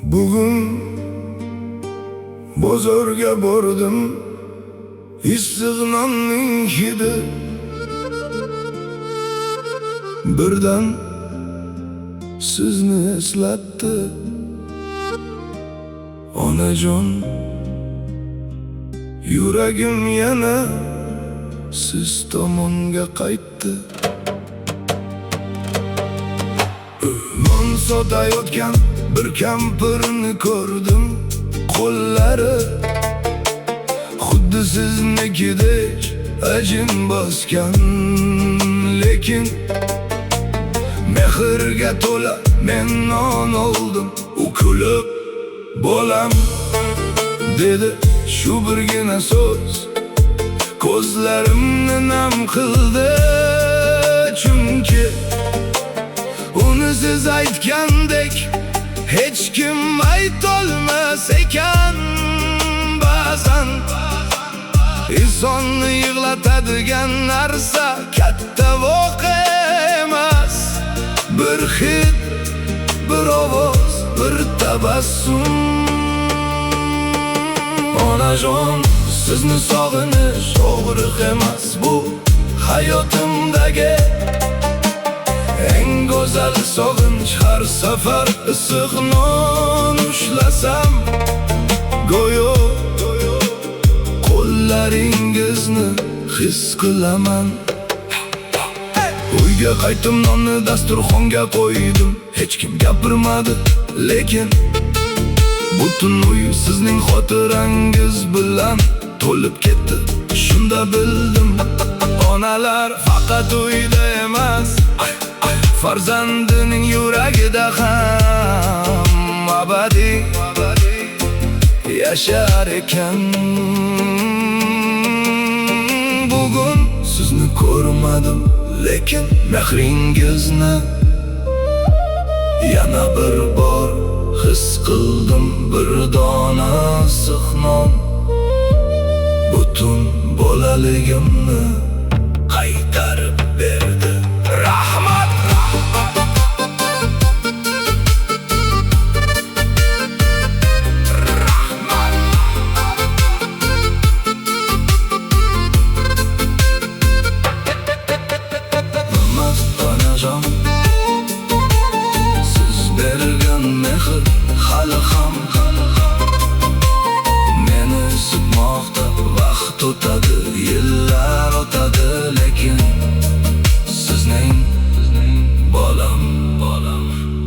Bugun bozorga bordim, issiq nonning hidi birdan sizni eslatdi. Onajon, yuragim yana siz tomonga qaytdi. Non sotayotgan bir kampirni ko'rdim. Qo'llari xuddi siznikidek ajin bosgan, lekin mehrga to'la men non oldim. U kulib, bolam dedi shu birgina so'z ko'zlarimni nam qildi. Chunki uni siz aytgandek hech kim aytolmas ekan. Ba'zan insonni yig'latadigan narsa katta voqea emas. Bir hid, bir ovoz, bir tabassum. Onajon, sizni sog'inish og'riq emas, bu hayotimdagi eng go'zal sog'inch. Har safar issiq non ushlasam, go'yo qo'llaringizni his qilaman. Uyga qaytdim, nonni dasturxonga qo'ydim. Hech kim gapirmadi, lekin butun uy sizning xotirangiz bilan to'lib ketdi. Shunda bildim, onalar faqat uyda emas, farzandining yuragida ham abadiy yashar ekan. Bugun sizni ko'rmadim, lekin mehringizni yana bir bor his qildim. Bir dona issiq non butun bolaligimni qaytarib berdi. Rahmat! Onajon, siz bergan mehr hali ham meni isitmoqda. Vaqt o'tadi, yillar o'tadi, lekin sizning bolam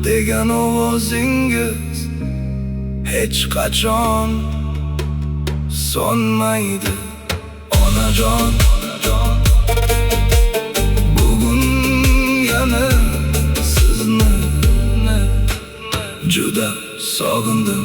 degan ovozingiz hech qachon sonmaydi. Onajon, sizni juda sog'indim.